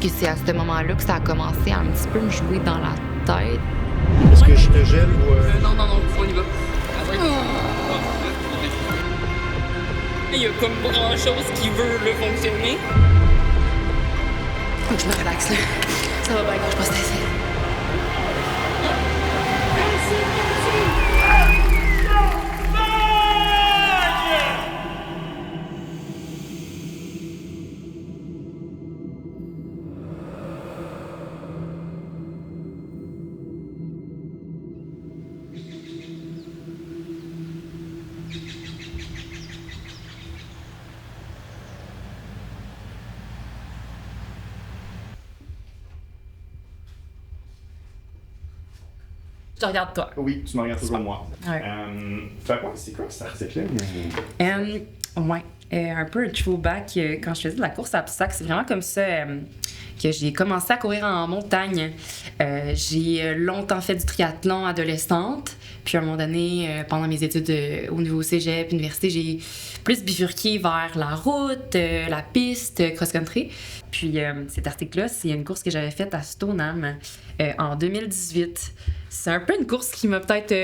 que c'est à ce moment-là que ça a commencé à un petit peu me jouer dans la tête. Est-ce que je te gèle ou... Non, on y va. Ah ouais. Il y a comme pas grand-chose qui veut le fonctionner. Faut que je me relaxe, là. Ça va bien quand je passe ici. Je te regarde toi. Oui, tu me regardes toujours moi. Ouais. C'est quoi cet article-là? Un peu un throwback quand je faisais de la course à Psac. C'est vraiment comme ça que j'ai commencé à courir en montagne. J'ai longtemps fait du triathlon adolescente. Puis à un moment donné, pendant mes études au niveau cégep, université, j'ai plus bifurqué vers la route, la piste, cross-country. Puis cet article-là, c'est une course que j'avais faite à Stoneham en 2018. C'est un peu une course qui m'a peut-être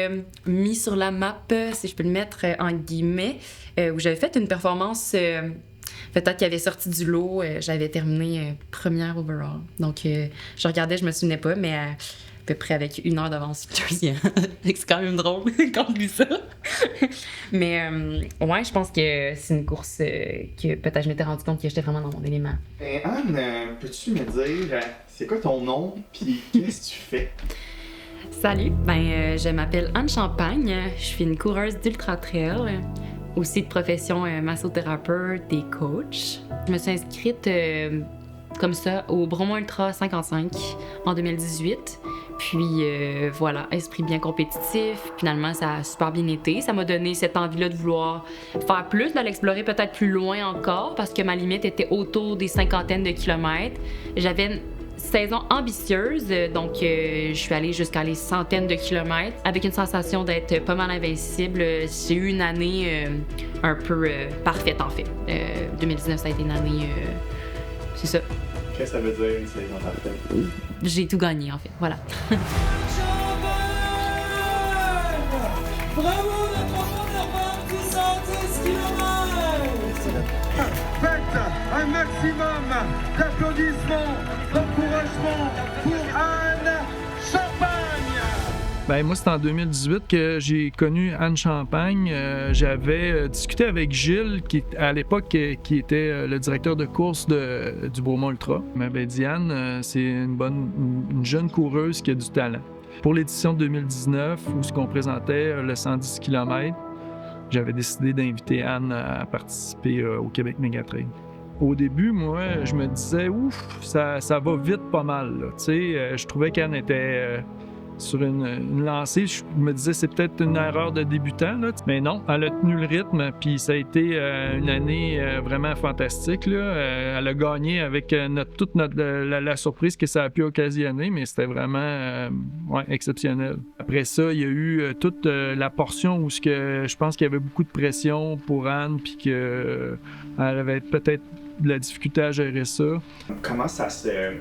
mis sur la map, si je peux le mettre en guillemets, où j'avais fait une performance peut-être qui avait sorti du lot. J'avais terminé première overall. Donc, je regardais, je me souvenais pas, mais à peu près avec 1 heure d'avance. C'est quand même drôle quand je lis ça. Mais ouais, je pense que c'est une course que peut-être je m'étais rendu compte que j'étais vraiment dans mon élément. Anne, peux-tu me dire, c'est quoi ton nom, puis qu'est-ce que tu fais? Salut, je m'appelle Anne Champagne, je suis une coureuse d'ultra-trail, aussi de profession massothérapeute et coach. Je me suis inscrite comme ça au Bromont Ultra 55 en 2018. Puis voilà, esprit bien compétitif. Finalement, ça a super bien été. Ça m'a donné cette envie-là de vouloir faire plus, d'aller explorer peut-être plus loin encore, parce que ma limite était autour des 50aines de kilomètres. J'avais une saison ambitieuse, donc je suis allée jusqu'à les centaines de kilomètres avec une sensation d'être pas mal invincible. J'ai eu une année un peu parfaite en fait. 2019, ça a été une année... c'est ça. Qu'est-ce que ça veut dire une saison parfaite? J'ai tout gagné en fait, voilà. Bravo notre première femme qui 110 km. Faites un maximum d'applaudissements, d'encouragement pour Anne Champagne. Moi, c'est en 2018 que j'ai connu Anne Champagne. J'avais discuté avec Gilles, qui à l'époque qui était le directeur de course du Bromont Ultra. Il m'avait dit, Anne, c'est une jeune coureuse qui a du talent. Pour l'édition de 2019, où ce qu'on présentait le 110 km, j'avais décidé d'inviter Anne à participer au Québec Mégatrail. Au début, moi, je me disais, ça va vite pas mal. Là. Je trouvais qu'Anne était sur une lancée. Je me disais, c'est peut-être une erreur de débutant. Là. Mais non, elle a tenu le rythme. Puis ça a été une année vraiment fantastique. Là. Elle a gagné avec toute la surprise que ça a pu occasionner, mais c'était vraiment exceptionnel. Après ça, il y a eu toute la portion où je pense qu'il y avait beaucoup de pression pour Anne, puis qu'elle avait peut-être de la difficulté à gérer ça. Comment ça se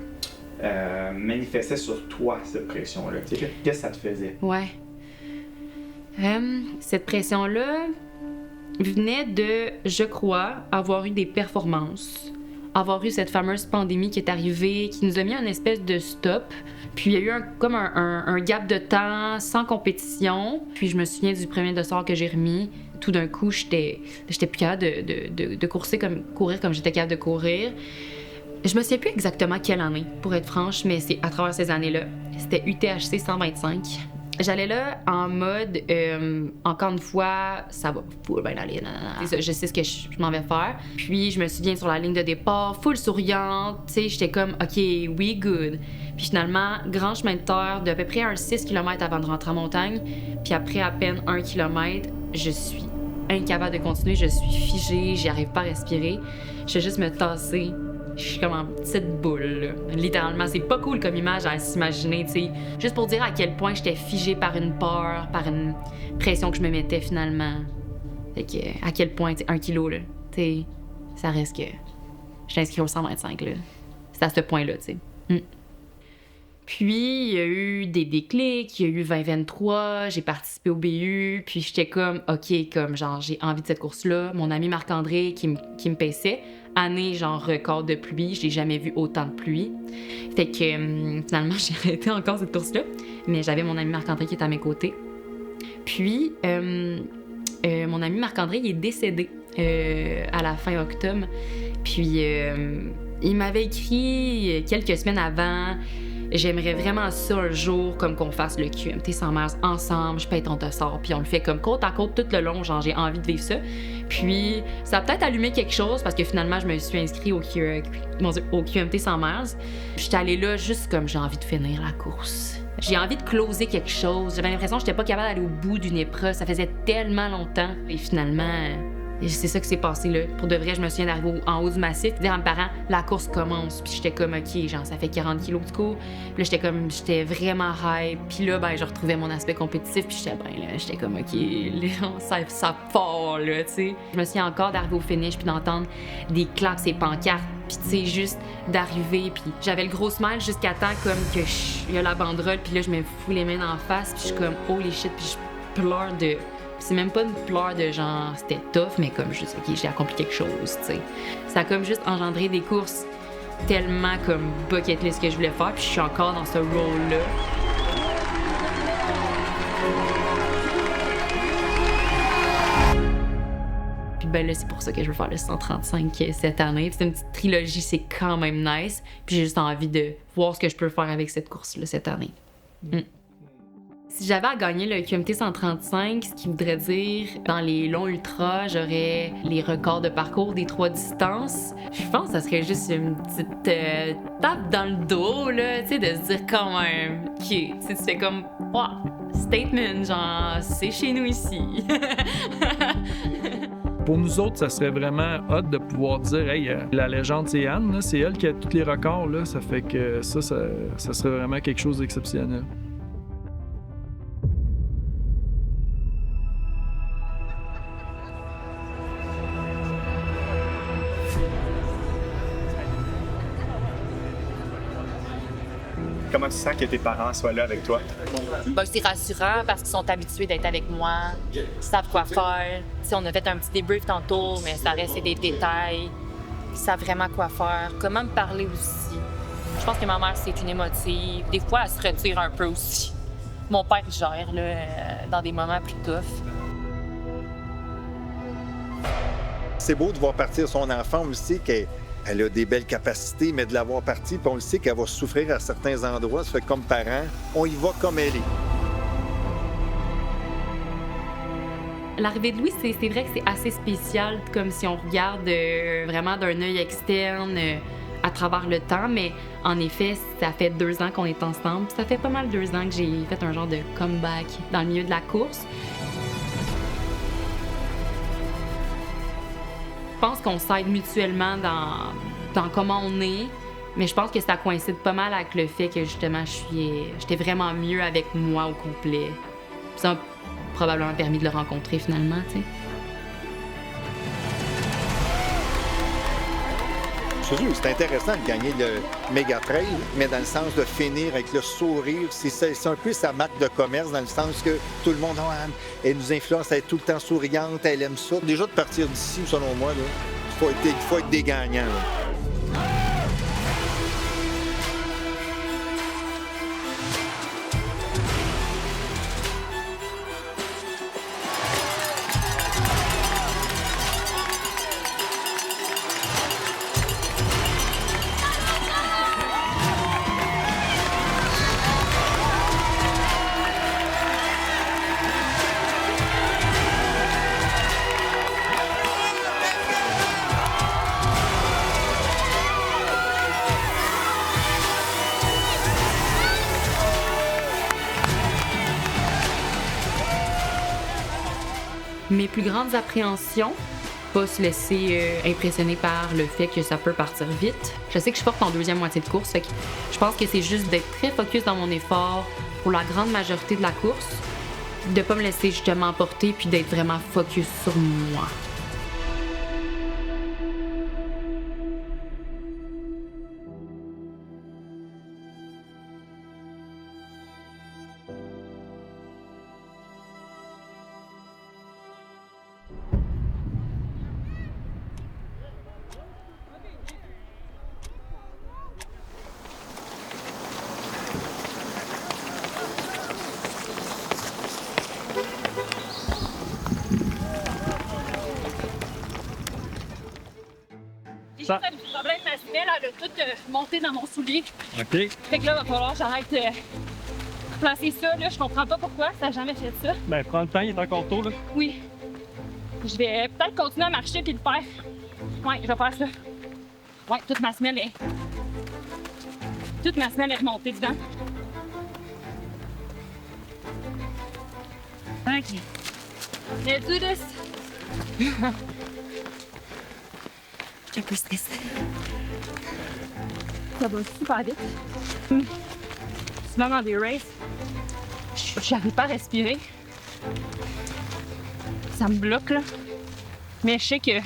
manifestait sur toi, cette pression-là? Qu'est-ce que ça te faisait? Ouais. Cette pression-là venait de, je crois, avoir eu des performances, avoir eu cette fameuse pandémie qui est arrivée, qui nous a mis un espèce de stop. Puis il y a eu un gap de temps sans compétition. Puis je me souviens du premier dossard que j'ai remis. Tout d'un coup, j'étais plus capable de courir comme j'étais capable de courir. Je me souviens plus exactement quelle année, pour être franche, mais c'est à travers ces années-là. C'était UTHC 125. J'allais là en mode, encore une fois, ça va full bien aller. C'est ça, je sais ce que je m'en vais faire. Puis je me souviens sur la ligne de départ, full souriante, tu sais, j'étais comme, OK, we good. Puis finalement, grand chemin de terre d'à peu près un 6 km avant de rentrer en montagne. Puis après à peine 1 km, je suis incapable de continuer, je suis figée, j'y arrive pas à respirer. Je vais juste me tasser. Je suis comme en petite boule, là. Littéralement, c'est pas cool comme image à s'imaginer, tu sais. Juste pour dire à quel point j'étais figée par une peur, par une pression que je me mettais finalement. Fait que, à quel point, tu sais, 1 kilo, là, tu sais, ça reste que... Je suis inscrite au 125, là. C'est à ce point-là, tu sais. Puis, il y a eu des déclics, il y a eu 2023, j'ai participé au BU, puis j'étais comme, OK, comme genre, j'ai envie de cette course-là. Mon ami Marc-André qui me paissait, année genre record de pluie, j'ai jamais vu autant de pluie. Fait que finalement, j'ai arrêté encore cette course-là, mais j'avais mon ami Marc-André qui était à mes côtés. Puis, mon ami Marc-André, il est décédé à la fin octobre. Puis, il m'avait écrit quelques semaines avant... J'aimerais vraiment ça un jour, comme qu'on fasse le QMT 100 miles ensemble, je paye ton dossard, puis on le fait comme côte à côte tout le long, genre j'ai envie de vivre ça. Puis ça a peut-être allumé quelque chose parce que finalement je me suis inscrite au QMT 100 miles. J'étais allée là juste comme j'ai envie de finir la course. J'ai envie de closer quelque chose. J'avais l'impression que j'étais pas capable d'aller au bout d'une épreuve. Ça faisait tellement longtemps. Et finalement... c'est ça qui s'est passé là. Pour de vrai, je me souviens d'arriver en haut du massif, dire à mes parents, la course commence. Puis j'étais comme, OK, genre, ça fait 40 kilos du coup. Puis là, j'étais vraiment hype. Puis là, ben, je retrouvais mon aspect compétitif. Puis j'étais comme, OK, là, ça part, là, tu sais. Je me souviens encore d'arriver au finish, puis d'entendre des claps et pancartes. Puis tu sais, juste d'arriver. Puis j'avais le gros smile jusqu'à temps comme que il y a la banderole. Puis là, je me fous les mains en face. Puis je suis comme, holy shit. Puis je pleure de... C'est même pas une pleure de genre c'était tough, mais comme juste OK, j'ai accompli quelque chose, tu sais. Ça a comme juste engendré des courses tellement comme bucket list que je voulais faire, puis je suis encore dans ce rôle-là. Puis ben là, c'est pour ça que je veux faire le 135 cette année. Puis c'est une petite trilogie, c'est quand même nice. Puis j'ai juste envie de voir ce que je peux faire avec cette course-là cette année. Si j'avais à gagner le QMT 135, ce qui voudrait dire, dans les longs ultras, j'aurais les records de parcours des 3 distances. Je pense que ça serait juste une petite tape dans le dos, là, tu sais, de se dire quand même, OK, tu sais, tu fais comme, wow, statement, genre, c'est chez nous ici. Pour nous autres, ça serait vraiment hot de pouvoir dire, hey, la légende, c'est Anne, là, c'est elle qui a tous les records, là, ça fait que ça serait vraiment quelque chose d'exceptionnel. Comment tu sens que tes parents soient là avec toi? Ben, c'est rassurant parce qu'ils sont habitués d'être avec moi, ils savent quoi faire. T'sais, on a fait un petit débrief tantôt, mais ça reste des détails. Ils savent vraiment quoi faire, comment me parler aussi. Je pense que ma mère, c'est une émotive. Des fois, elle se retire un peu aussi. Mon père gère là, dans des moments plus tough. C'est beau de voir partir son enfant, on le sait qu'elle a des belles capacités, mais de l'avoir partie, puis on le sait qu'elle va souffrir à certains endroits. Ça fait que comme parents, on y va comme elle est. L'arrivée de Louis, c'est vrai que c'est assez spécial, comme si on regarde vraiment d'un œil externe à travers le temps, mais en effet, ça fait 2 ans qu'on est ensemble. Ça fait pas mal 2 ans que j'ai fait un genre de comeback dans le milieu de la course. Je pense qu'on s'aide mutuellement dans comment on est, mais je pense que ça coïncide pas mal avec le fait que justement j'étais vraiment mieux avec moi au complet. Ça m'a probablement permis de le rencontrer finalement, tu sais. C'est intéressant de gagner le méga trail, mais dans le sens de finir avec le sourire. C'est un peu sa marque de commerce, dans le sens que tout le monde, elle nous influence à être tout le temps souriante, elle aime ça. Déjà de partir d'ici, selon moi, il faut être des gagnants. Là. Mes plus grandes appréhensions, pas se laisser impressionner par le fait que ça peut partir vite. Je sais que je suis forte en deuxième moitié de course, fait que je pense que c'est juste d'être très focus dans mon effort pour la grande majorité de la course, de pas me laisser justement emporter puis d'être vraiment focus sur moi. Ça- Le problème, ma semelle, elle a tout monté dans mon soulier. OK. Fait que là, il va falloir que j'arrête de placer ça. Là, je comprends pas pourquoi, ça n'a jamais fait ça. Ben, prends le temps, il est encore tôt, là. Oui. Je vais peut-être continuer à marcher puis le faire. Ouais, je vais faire ça. Ouais, toute ma semelle est remontée dedans. OK. Let's do this. Je suis un peu stressée. Ça va super vite. Souvent dans des races, je n'arrive pas à respirer. Ça me bloque, là. Mais je sais que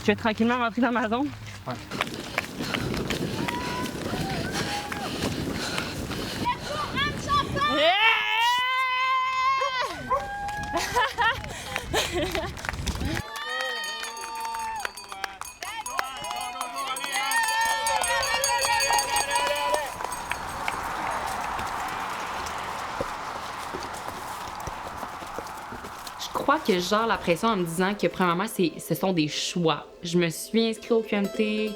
je vais tranquillement rentrer dans ma zone. Ouais. Je crois que je gère la pression en me disant que, premièrement, ce sont des choix. Je me suis inscrite au QMT,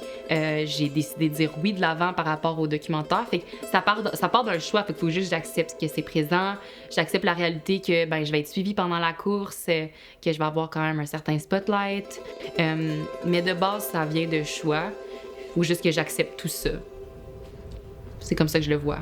j'ai décidé de dire oui de l'avant par rapport au documentaire. Fait que ça part d'un choix, fait qu'il faut juste que j'accepte que c'est présent, j'accepte la réalité que ben, je vais être suivie pendant la course, que je vais avoir quand même un certain spotlight. Mais de base, ça vient de choix. Il faut juste que j'accepte tout ça. C'est comme ça que je le vois.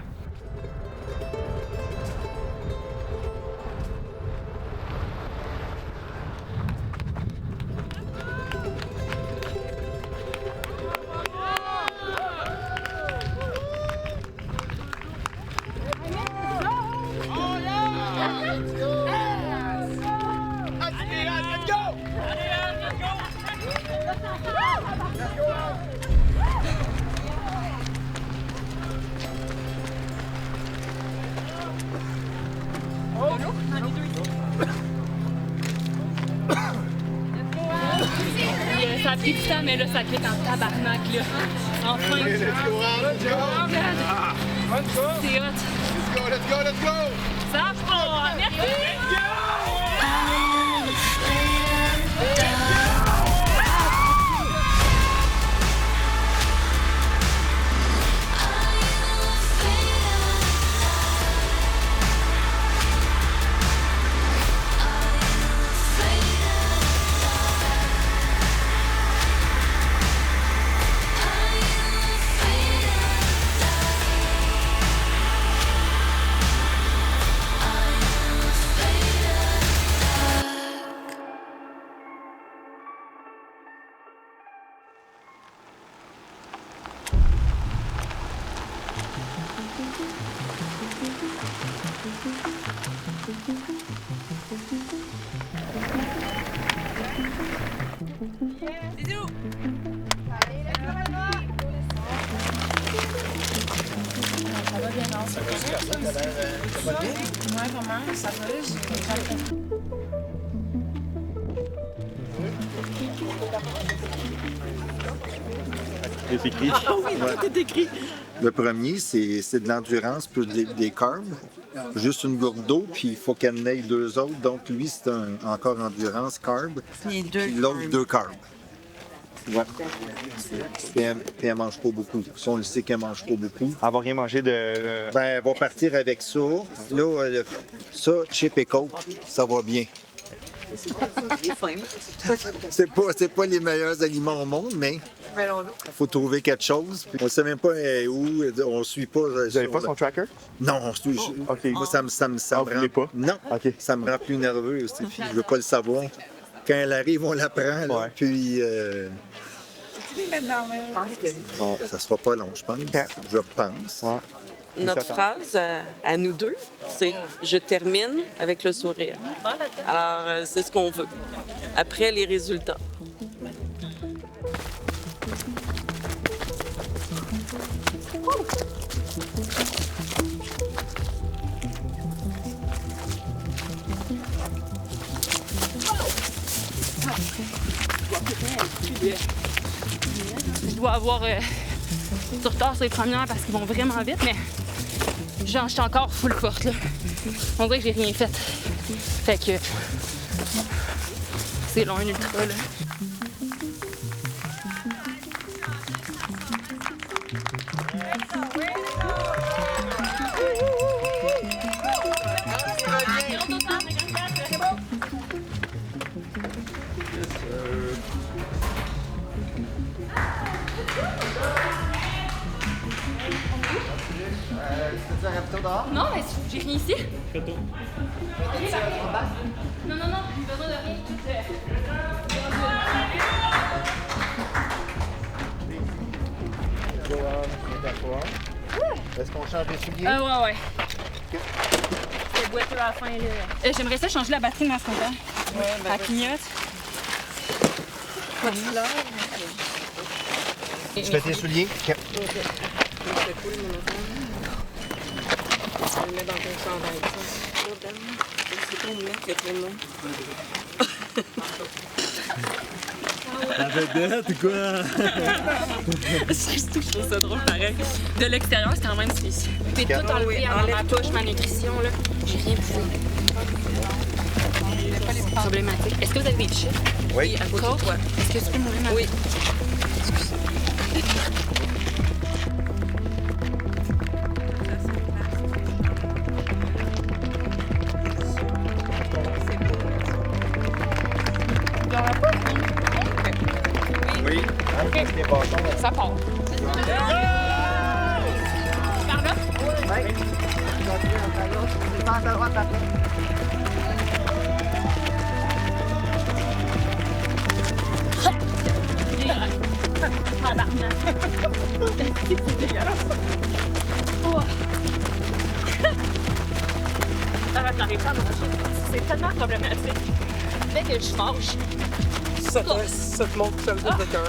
Ça a pris du temps, mais là, ça clique en tabarnak, là. Enfin! C'est hot! Ça va! Merci! C'est écrit. Ah oui, tout est écrit. Le premier, c'est de l'endurance plus des carbs. Juste une gourde d'eau, puis il faut qu'elle ait deux autres. Donc, lui, c'est encore endurance, carb. Puis Puis l'autre, deux carbs. Ouais. Puis elle mange pas beaucoup. Si on le sait qu'elle mange pas beaucoup. Elle va rien manger de... Ben, elle va partir avec ça. Là, ça, chip et coke, ça va bien. C'est pas les meilleurs aliments au monde, mais il faut trouver quelque chose. Puis on ne sait même pas où, on suit pas. Vous n'avez pas son tracker? Non, on suit. OK. Moi, ça me vous rend voulez pas? Non, OK. ça me rend plus nerveux aussi. Puis je veux pas le savoir. Quand elle arrive, on la prend. Là, Ouais. puis bon, ça sera pas long, je pense. Je pense. Ouais. Notre phrase à nous deux, c'est « Je termine avec le sourire ». Alors, c'est ce qu'on veut. Après, les résultats. Je dois avoir du retard sur les premières parce qu'ils vont vraiment vite, mais genre, je suis encore full forte, là. On dirait que j'ai rien fait. Fait que c'est long, un ultra, là. Tu as rapide dehors? Non, mais j'ai rien ici. Non, non, non, j'ai besoin de rien. Est-ce qu'on change les souliers? Ouais. C'est boiteux à la fin, là. J'aimerais ça changer la batterie de ma scooter. Ouais, elle clignote. Tu fais tes souliers? OK. C'est cool, mon enfant. Je le mets dans ton chandail. C'est ton mec qui a trop de nom. La vedette, quoi! Je trouve ça drôle, pareil. De l'extérieur, c'est quand même spécial. Je peux tout enlever dans ma poche, ma nutrition, là. J'ai rien bouffé. Problématique. Est-ce que vous avez des chips? Oui. À côté de toi. Est-ce que tu peux m'ouvrir ma... Oui. Oui. Ça part. Par là? Oui. Passe à droite après. J'arrive pas à manger. C'est tellement problématique. Dès que je mange, Ça te montre ça le de cœur.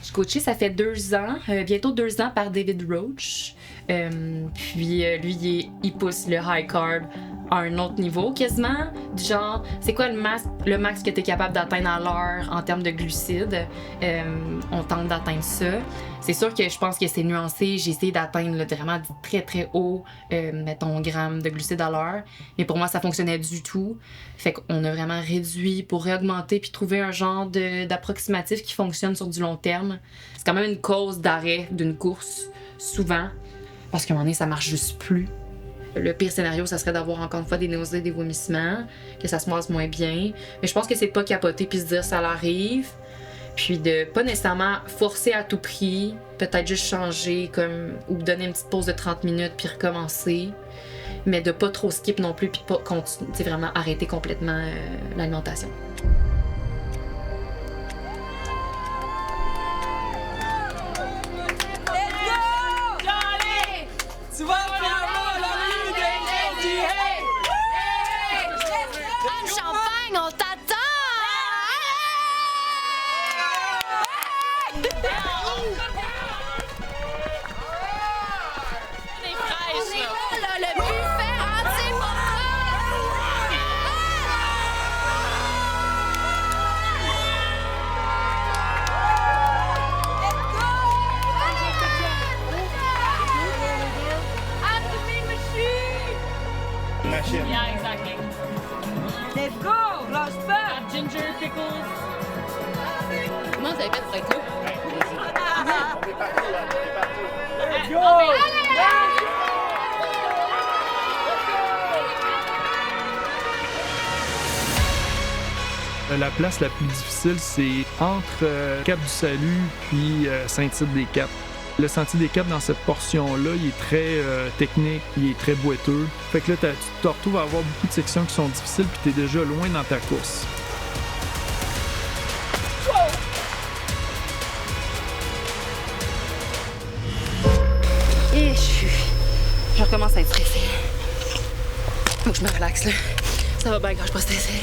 Je suis coachée, ça fait 2 ans, bientôt 2 ans par David Roach. Puis lui, il pousse le high carb à un autre niveau quasiment. Du genre, c'est quoi le max que tu es capable d'atteindre à l'heure en termes de glucides? On tente d'atteindre ça. C'est sûr que je pense que c'est nuancé. J'ai essayé d'atteindre là, vraiment du très très haut, mettons, grammes de glucides à l'heure. Mais pour moi, ça fonctionnait du tout. Fait qu'on a vraiment réduit pour réaugmenter puis trouver un genre d'approximatif qui fonctionne sur du long terme. C'est quand même une cause d'arrêt d'une course, souvent, parce qu'à un moment donné, ça marche juste plus. Le pire scénario, ça serait d'avoir encore une fois des nausées, des vomissements, que ça se passe moins bien. Mais je pense que c'est de pas capoter puis se dire ça l'arrive. Puis de pas nécessairement forcer à tout prix, peut-être juste changer comme ou donner une petite pause de 30 minutes puis recommencer. Mais de pas trop skip non plus puis de pas continuer, vraiment arrêter complètement l'alimentation. Tu vas faire la nuit des Lady, hey! Anne Champagne, on t'attend! On est là, le buffet entier pour Machine. Yeah, exactly. Let's go! Lâche pas! Ginger, pickles. Comment vous avez fait pour être là? Let's go! La place la plus difficile, c'est entre Cap-du-Salut puis Saint-Tite-des-Caps. Le sentier des Caps, dans cette portion-là, il est très technique, il est très boiteux. Fait que là, tu te retrouves à avoir beaucoup de sections qui sont difficiles puis t'es déjà loin dans ta course. Et je recommence à être stressée. Faut que je me relaxe, là. Ça va bien quand je suis pas stressée.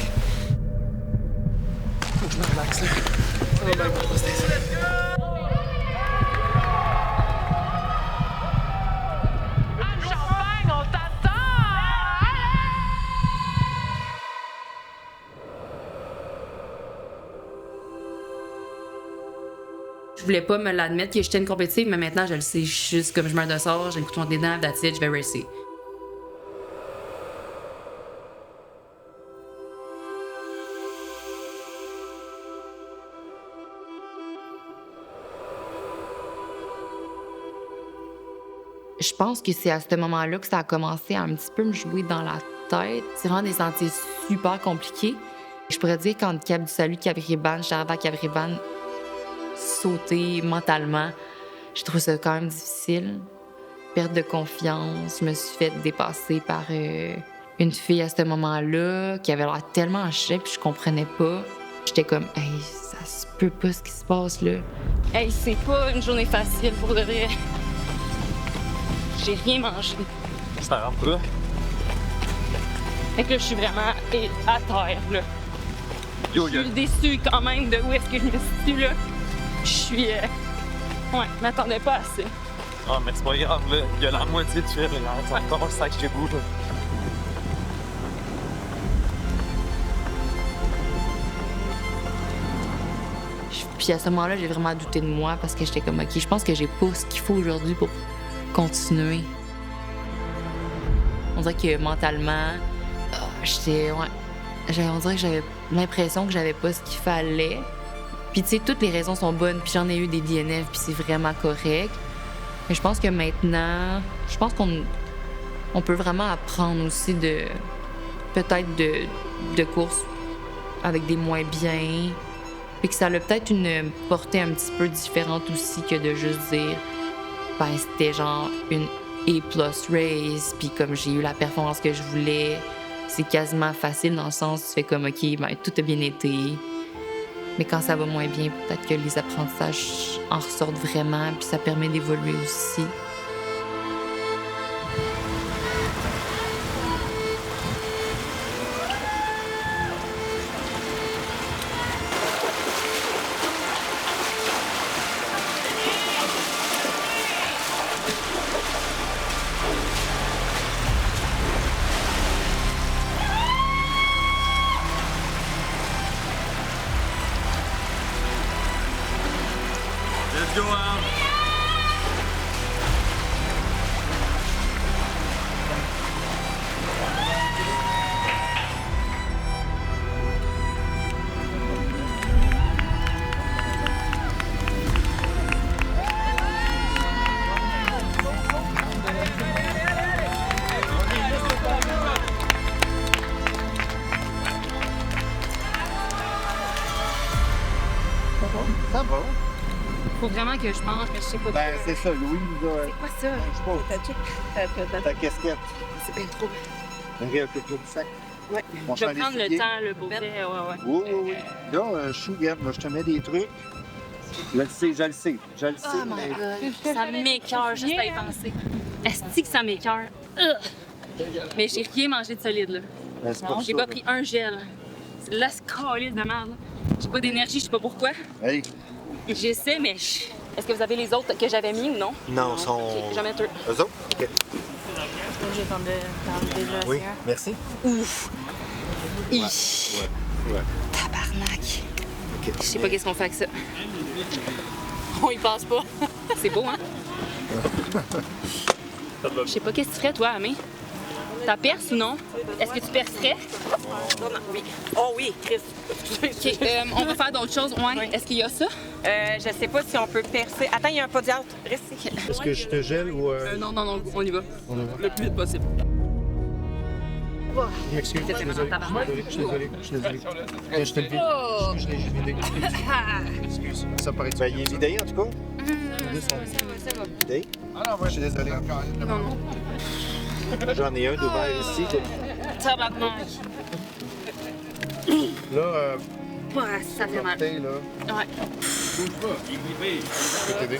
Faut que je me relaxe, là. Ça va bien quand je suis pas stressée. Anne Champagne, on t'attend! Je voulais pas me l'admettre que j'étais une compétitive, mais maintenant je le sais. Je suis juste comme je meurs de sort, j'ai le couteau entre les dents, that's it, je vais racer. Je pense que c'est à ce moment-là que ça a commencé à un petit peu me jouer dans la tête. C'est vraiment des sentiers super compliqués. Je pourrais dire qu'entre Cap du Salut et Cap-Riban, j'arrive à Cap-Riban, sauter mentalement. Je trouve ça quand même difficile. Perte de confiance. Je me suis fait dépasser par une fille à ce moment-là qui avait l'air tellement en chèque puis je comprenais pas. J'étais comme, hey, ça se peut pas ce qui se passe là. Hey, c'est pas une journée facile pour de vrai. J'ai rien mangé. C'est un peu. Fait que là, je suis vraiment à terre, là. Je suis déçue quand même de où est-ce que je me situe, là. Je suis... Ouais, je m'attendais pas à ça. Ah, mais c'est pas grave, là. Il y a la moitié de fil, regarde. C'est encore un sac chez vous, là. Puis à ce moment-là, j'ai vraiment douté de moi parce que j'étais comme, OK, je pense que j'ai pas ce qu'il faut aujourd'hui pour continuer. On dirait que mentalement, j'étais... Ouais, on dirait que j'avais l'impression que j'avais pas ce qu'il fallait. Puis tu sais, toutes les raisons sont bonnes, puis j'en ai eu des DNF, puis c'est vraiment correct. Mais je pense que maintenant, je pense qu'on peut vraiment apprendre aussi de... peut-être de courses avec des moins bien. Puis que ça a peut-être une portée un petit peu différente aussi que de juste dire, ben c'était genre une A+ race, puis comme j'ai eu la performance que je voulais, c'est quasiment facile dans le sens où tu fais comme, OK, ben tout a bien été. Mais quand ça va moins bien, peut-être que les apprentissages en ressortent vraiment, puis ça permet d'évoluer aussi. Let's go, Al. Ça va. Faut vraiment que je mange, mais je sais pas Ben, quoi. c'est ça, Louis. C'est quoi ça? Je sais pas. Ta casquette. C'est bien trop. Réoccupe-toi du sac. Ouais. On Je vais s'en prendre est le souillé. temps, le beau vrai. Ouais. Oui, oui, oui. Là, chou, regarde, moi, je te mets des trucs. Je le sais. Oh my mais- God. Ça m'écoeure juste à y penser. Est-ce que ça m'écoeure? Mais j'ai rien mangé de solide, là. Ben, c'est pour J'ai ça, pas là. pris un gel. C'est la scalise de merde. J'ai pas d'énergie, je sais pas pourquoi. Hey. J'essaie, mais est-ce que vous avez les autres que j'avais mis ou non? Non, sont... Ok, j'en mets deux. Eux autres? OK. J'ai déjà Oui, merci. Ouf! Ouais. Tabarnak! OK. Je sais pas qu'est-ce qu'on fait avec ça. On y passe pas. C'est beau, hein? Je sais pas qu'est-ce que tu ferais, toi, Amé. T'as perce ou non? Est-ce que tu percerais? Oui. Oh oui, Chris. OK, on va faire d'autres choses. Ouais. Est-ce qu'il y a ça? Je sais pas si on peut percer. Attends, il y a un podiatre. Reste ici. Est-ce que je te gèle ou... Non, on y va. Le plus vite possible. Excuse, je suis désolé. Je suis désolé. Je te le vide. Je l'ai vidé. Excuse. Ça paraît... Ben, il est vidé, en tout cas. Ça va. Vidé. Je suis désolé. Non. J'en ai un d'ouvert ici. Tabarnak. Là, Ouais, ça fait mal. t'es là. Ouais. Je peux t'aider?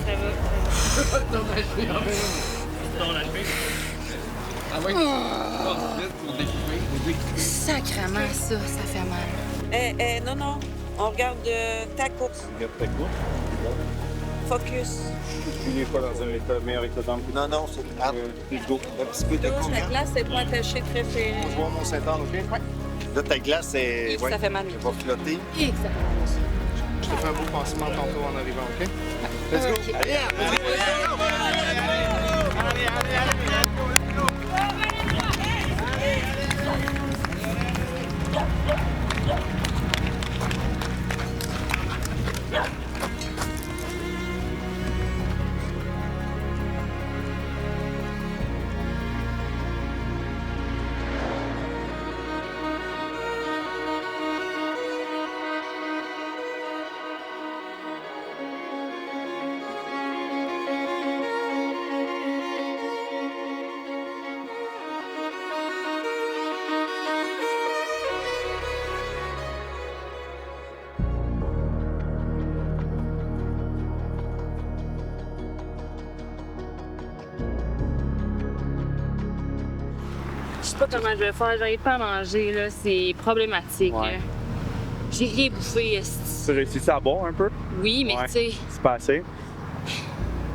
Sacrement, ça fait mal. Non. On regarde ta course. Regarde ta course. Focus. Il n'est pas dans un état meilleur état dans le Non, c'est... Ah, let's go. un petit peu de La courant. glace n'est pas attachée très serré. Je vois mon Saint-Anne, OK? Ouais. Là, ta glace, est... Et ça fait mal. Elle va flotter. Exactement. Je te fais un beau pansement tantôt en arrivant, OK? Let's go. OK. sais pas comment je vais faire. J'arrive pas à manger, là. C'est problématique. Ouais. Là. J'ai rien bouffé, esti. Tu réussis à boire un peu? Oui, mais Ouais. tu sais, C'est pas assez?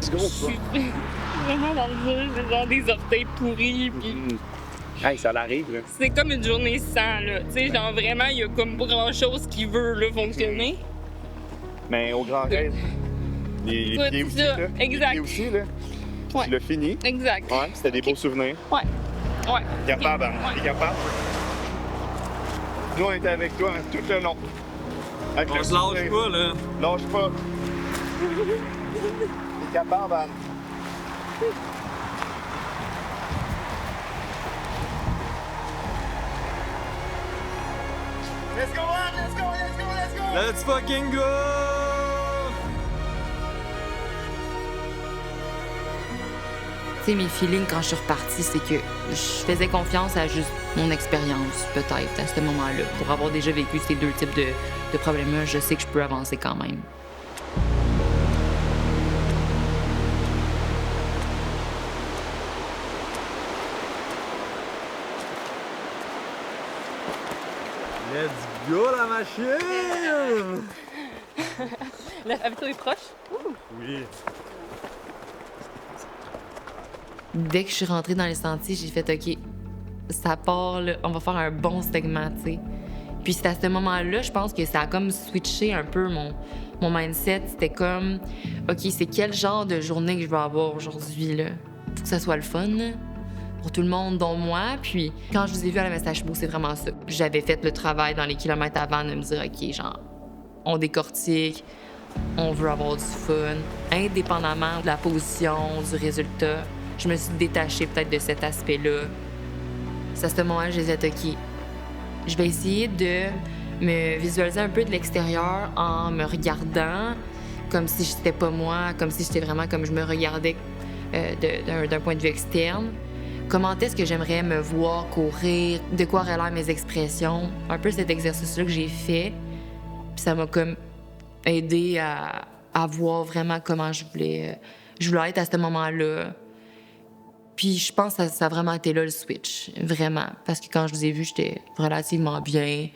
C'est je gros, ça. suis vraiment dans le jeu. J'ai genre des orteils pourris, puis Hey, ça l'arrive, là. c'est comme une journée sans, là. Tu sais, genre vraiment, il y a comme pas grand-chose qui veut, là, fonctionner. Mais au grand rêve, les Ouais, pieds c'est aussi, ça. là. Exact. Les pieds aussi, là. Ouais. Tu l'as fini. Exact. Ouais, c'était des beaux souvenirs. Ouais. Ouais. Capable, hein? Ouais. T'es capable? Nous, on était avec toi tout le long. Avec On le se lâche sourire. pas, là. Lâche pas. T'es capable, Anne. Let's go, Anne! Let's go, let's go, let's go! Let's fucking go! Tu sais, mes feelings quand je suis repartie, c'est que je faisais confiance à juste mon expérience, peut-être, à ce moment-là. Pour avoir déjà vécu ces deux types de problèmes-là, je sais que je peux avancer quand même. Let's go, la machine! Avec toi, est proche? Oui. Dès que je suis rentrée dans les sentiers, j'ai fait OK, ça part, là, on va faire un bon segment, tu sais. Puis c'est à ce moment-là, je pense que ça a comme switché un peu mon mindset. C'était comme OK, c'est quel genre de journée que je vais avoir aujourd'hui, là? Faut que ça soit le fun, là, pour tout le monde, dont moi. Puis quand je vous ai vu à la Message Beau, c'est vraiment ça. J'avais fait le travail dans les kilomètres avant de me dire OK, genre, on décortique, on veut avoir du fun, indépendamment de la position, du résultat. Je me suis détachée peut-être de cet aspect-là. C'est à ce moment-là que j'ai dit, OK, je vais essayer de me visualiser un peu de l'extérieur en me regardant comme si c'était pas moi, comme si j'étais vraiment comme je me regardais d'un point de vue externe. Comment est-ce que j'aimerais me voir courir, de quoi auraient l'air mes expressions. Un peu cet exercice-là que j'ai fait. Puis ça m'a comme aidé à voir vraiment comment je voulais être à ce moment-là. Puis je pense que ça a vraiment été là le switch, vraiment. Parce que quand je vous ai vu, j'étais relativement bien.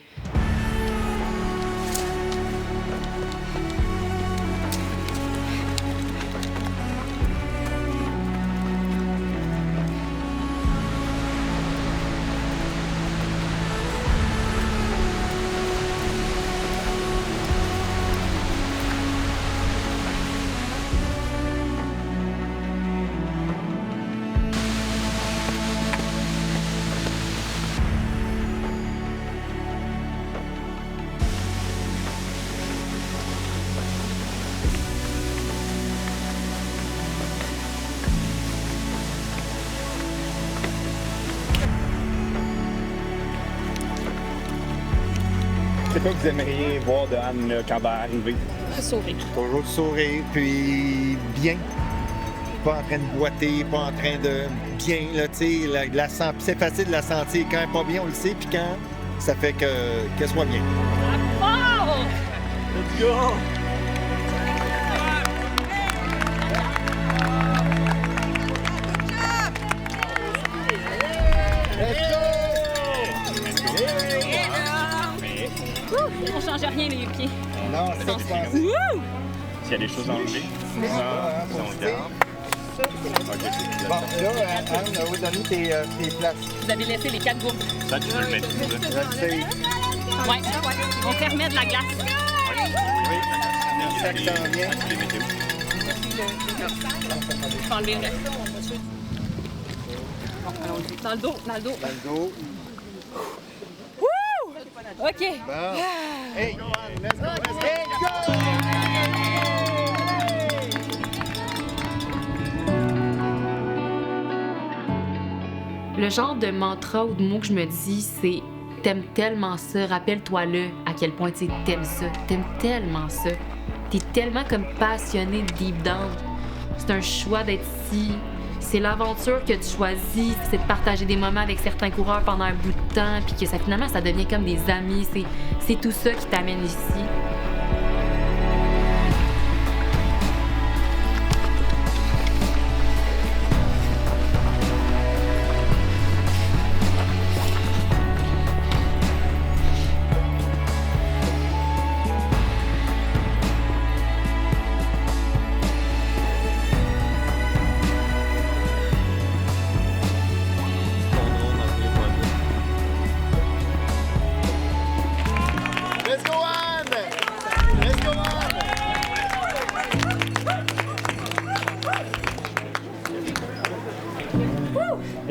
C'est quoi que vous aimeriez voir de Anne là, quand elle va arriver? Sourire. Toujours sourire, puis bien. Pas en train de boiter, pas en train de bien, là, tu sais. C'est facile de la sentir quand elle est pas bien, on le sait, puis quand ça fait qu'elle soit bien. Oh! Let's go! On change rien les pieds. Non, c'est ça que je pensais. Wouh! S'il y a des choses à enlever, ça, si on le garde. Bon, là, Anne, on va donner tes places. Vous avez laissé les 4 gourdes. Ça, tu peux le mettre ici, là. Je le sais. Ouais. On permet de la glace. Oui. Ça que ça en vient. Tu les mettez où? Je vais enlever le reste. Dans le dos, dans le dos. Dans le dos. OK. Bon. Hey, let's go, let's go! Le genre de mantra ou de mots que je me dis, c'est « t'aimes tellement ça, rappelle-toi-le à quel point tu t'aimes ça, t'aimes tellement ça. T'es tellement comme passionné deep down. C'est un choix d'être ici. C'est l'aventure que tu choisis, c'est de partager des moments avec certains coureurs pendant un bout de temps, puis que ça finalement, ça devient comme des amis. C'est tout ça qui t'amène ici. »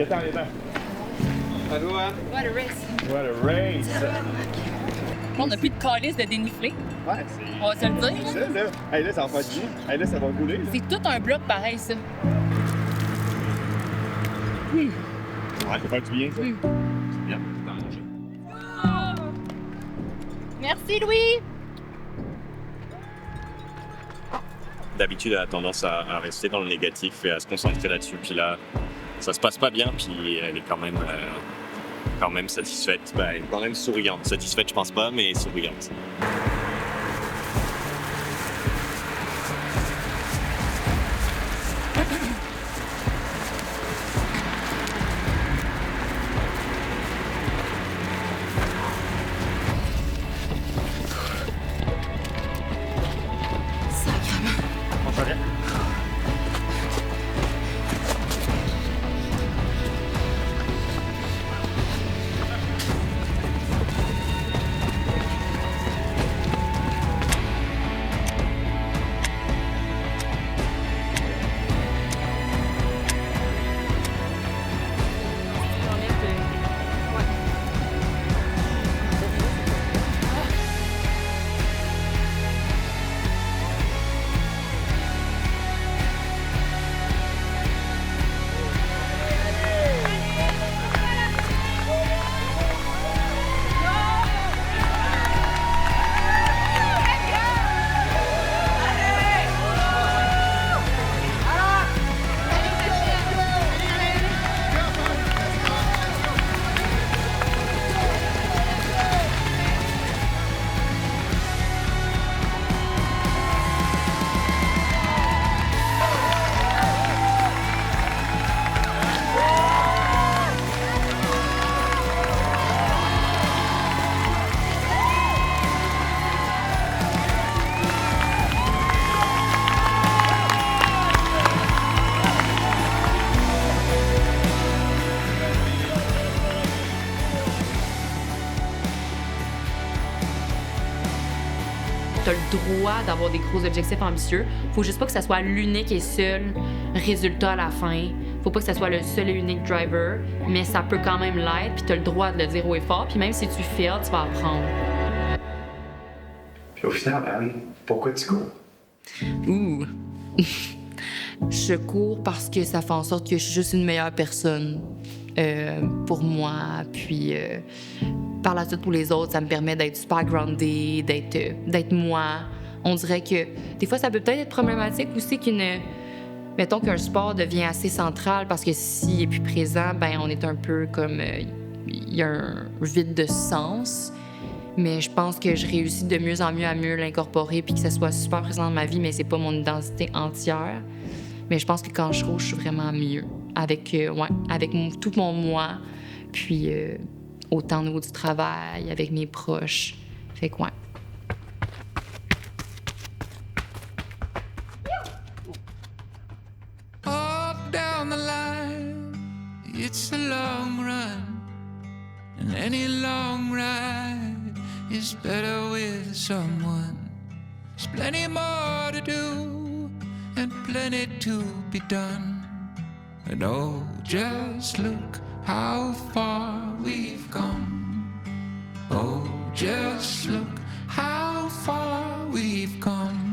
Viens-t'en. Allô, Anne? What a race. What a race! On n'a plus de calice de dénivelé. Ouais, c'est... On va se le dire. C'est ça, là. Hey, là, ça va faire du bien. Hey, là, ça va rouler. C'est tout un bloc pareil, ça. Ouais, ça va faire du bien, ça. Bien. Merci, Louis. D'habitude, elle a tendance à rester dans le négatif et à se concentrer là-dessus. Puis là, ça se passe pas bien, puis elle est quand même satisfaite. Ben, elle est quand même souriante. Satisfaite, je pense pas, mais souriante. T'as le droit d'avoir des gros objectifs ambitieux. Faut juste pas que ça soit l'unique et seul résultat à la fin. Faut pas que ça soit le seul et unique driver, mais ça peut quand même l'être, puis t'as le droit de le dire haut et fort, puis même si tu fails, tu vas apprendre. Puis au final, Anne, pourquoi tu cours? Ouh! Je cours parce que ça fait en sorte que je suis juste une meilleure personne pour moi, puis par la suite pour les autres, ça me permet d'être super groundée, d'être moi. On dirait que des fois, ça peut peut-être être problématique aussi mettons qu'un sport devient assez central parce que s'il est plus présent, ben on est un peu comme... Il y a un vide de sens. Mais je pense que je réussis de mieux en mieux à mieux l'incorporer puis que ça soit super présent dans ma vie, mais c'est pas mon identité entière. Mais je pense que quand je cours, je suis vraiment mieux avec tout mon moi, puis autant au niveau du travail, avec mes proches. Fait que ouais. Up down the line, it's a long run, and any long ride is better with someone. There's plenty more to do and plenty to be done. And oh, just look how far we've come. Oh, just look how far we've come.